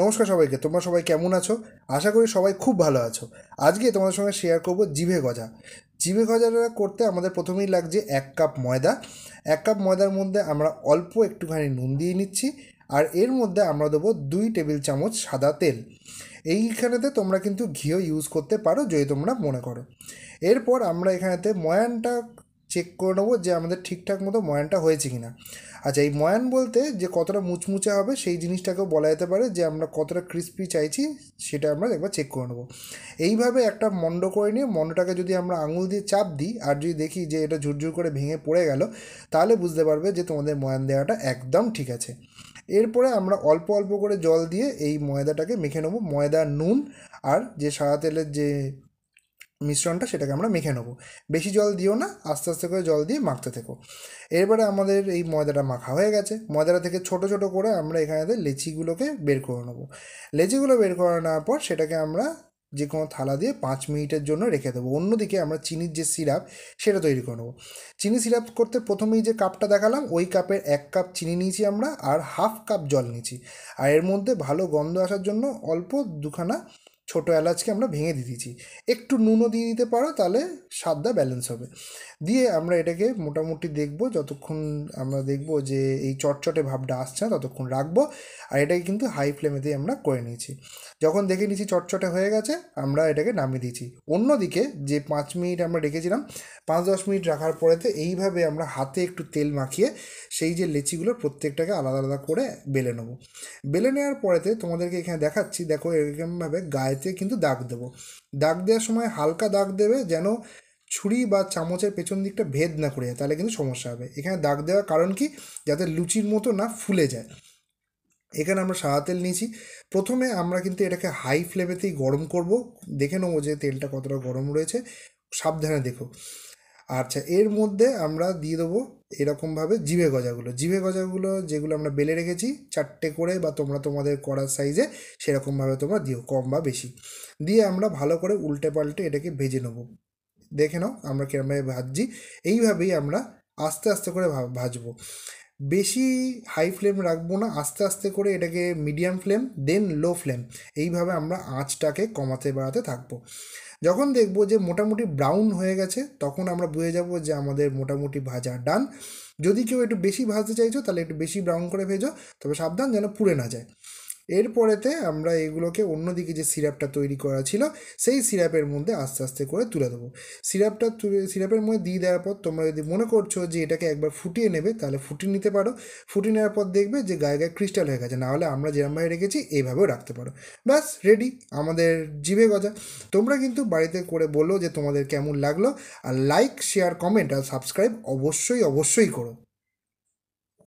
নমস্কার সবাইকে, তোমরা সবাই কেমন আছো? আশা করি সবাই খুব ভালো আছো। আজকে তোমাদের সঙ্গে শেয়ার করব জিভে গজা। জিভে গজাটা করতে আমাদের প্রথমেই লাগছে 1 কাপ ময়দা। 1 কাপ ময়দার মধ্যে আমরা অল্প একটুখানি নুন দিয়ে নিচ্ছি, আর এর মধ্যে আমরা দেবো 2 টেবিল চামচ সাদা তেল। এইখানেতে তোমরা কিন্তু ঘিও ইউজ করতে পারো যদি তোমরা মনে করো। এরপর আমরা এখানেতে ময়ানটা চেক করে নেবো যে আমাদের ঠিকঠাক মতো ময়ানটা হয়েছে কিনা। আচ্ছা, এই ময়ান বলতে যে কতটা মুচমুচে হবে সেই জিনিসটাকেও বলা যেতে পারে, যে আমরা কতটা ক্রিস্পি চাইছি সেটা আমরা একবার চেক করে নেবো। এইভাবে একটা মণ্ড করে নিয়ে মণ্ডটাকে যদি আমরা আঙুল দিয়ে চাপ দিই আর যদি দেখি যে এটা ঝুরঝুর করে ভেঙে পড়ে গেল, তাহলে বুঝতে পারবে যে তোমাদের ময়ান দেওয়াটা একদম ঠিক আছে। এরপরে আমরা অল্প অল্প করে জল দিয়ে এই ময়দাটাকে মেখে নেবো। ময়দা, নুন আর যে সাদা তেলের যে মিশ্রণটা সেটাকে আমরা মেখে নেবো। বেশি জল দিও না, আস্তে আস্তে করে জল দিয়ে মাখতে থেকো। এরপরে আমাদের এই ময়দাটা মাখা হয়ে গেছে। ময়দাটা থেকে ছোট ছোট করে আমরা এখানে লেচিগুলোকে বের করে নেবো। লেচিগুলো বের করে নেওয়ার পর সেটাকে আমরা যে কোনো থালা দিয়ে 5 মিনিটের জন্য রেখে দেবো। অন্যদিকে আমরা চিনির যে সিরাপ সেটা তৈরি করে নেবো। চিনি সিরাপ করতে প্রথমেই যে কাপটা দেখালাম ওই কাপের 1 কাপ চিনি নিয়েছি আমরা, আর 1/2 কাপ জল নিয়েছি। আর এর মধ্যে ভালো গন্ধ আসার জন্য অল্প দুখানা ছোটো এলাচকে আমরা ভেঙে দিয়ে দিয়েছি। একটু নুনও দিয়ে দিতে পারো, তাহলে স্বাদটা ব্যালেন্স হবে। দিয়ে আমরা এটাকে মোটামুটি দেখব, যতক্ষণ আমরা দেখব যে এই চটচটে ভাবটা আসছে না ততক্ষণ রাখবো। আর এটাকে কিন্তু হাই ফ্লেমেতেই আমরা করে নিয়েছি। যখন দেখে নিয়েছি চটচটে হয়ে গেছে, আমরা এটাকে নামিয়ে দিয়েছি। অন্যদিকে যে 5 মিনিট আমরা রেখেছিলাম, 5-10 মিনিট রাখার পরেতে এইভাবে আমরা হাতে একটু তেল মাখিয়ে সেই যে লেচিগুলো প্রত্যেকটাকে আলাদা আলাদা করে বেলে নেবো। বেলে নেওয়ার পরেতে তোমাদেরকে এখানে দেখাচ্ছি, দেখো এরকমভাবে গায়েতে কিন্তু দাগ দেবো। দাগ দেওয়ার সময় হালকা দাগ দেবে, যেন ছুরি বা চামচের পেছন দিকটা ভেদ না করে যায়, তাহলে কিন্তু সমস্যা হবে। এখানে দাগ দেওয়ার কারণ কি, যাতে লুচির মতো না ফুলে যায়। এখানে আমরা সাদা তেল নিয়েছি। প্রথমে আমরা কিন্তু এটাকে হাই ফ্লেমেতেই গরম করব। দেখে নেবো যে তেলটা কতটা গরম রয়েছে, সাবধানে দেখো। আচ্ছা, এর মধ্যে আমরা দিয়ে দেবো এরকমভাবে জিভে গজাগুলো যেগুলো আমরা বেলে রেখেছি 4টে করে, বা তোমরা তোমাদের করার সাইজে সেরকমভাবে তোমরা দিও, কম বা বেশি। দিয়ে আমরা ভালো করে উল্টে পাল্টে এটাকে ভেজে নেবো। দেখে নাও আমরা কিরমভাবে ভাজছি। এইভাবেই আমরা আস্তে আস্তে করে ভাজবো। বেশি হাই ফ্লেম রাখবো না, আস্তে আস্তে করে এটাকে মিডিয়াম ফ্লেম দেন লো ফ্লেম, এইভাবে আমরা আঁচটাকে কমাতে বাড়াতে থাকবো। যখন দেখবো যে মোটামুটি ব্রাউন হয়ে গেছে, তখন আমরা বুঝে যাব যে আমাদের মোটামুটি ভাজা ডান। যদি কেউ একটু বেশি ভাজতে চাইছো তাহলে একটু বেশি ব্রাউন করে ভেজো, তবে সাবধান যেন পুড়ে না যায়। এরপরেতে আমরা এগুলোকে অন্যদিকে যে সিরাপটা তৈরি করা ছিল সেই সিরাপের মধ্যে আস্তে আস্তে করে তুলে দেবো। সিরাপের মধ্যে দিয়ে দেওয়ার পর তোমরা যদি মনে করছো যে এটাকে একবার ফুটিয়ে নেবে, তাহলে ফুটিয়ে নিতে পারো। ফুটিয়ে নেওয়ার পর দেখবে যে গায়ে গায়ে ক্রিস্টাল হয়ে গেছে, নাহলে আমরা যেরকমভাবে রেখেছি এইভাবেও রাখতে পারো। ব্যাস রেডি আমাদের জিভে গজা। তোমরা কিন্তু বাড়িতে করে বলো যে তোমাদের কেমন লাগলো, আর লাইক, শেয়ার, কমেন্ট আর সাবস্ক্রাইব অবশ্যই অবশ্যই করো।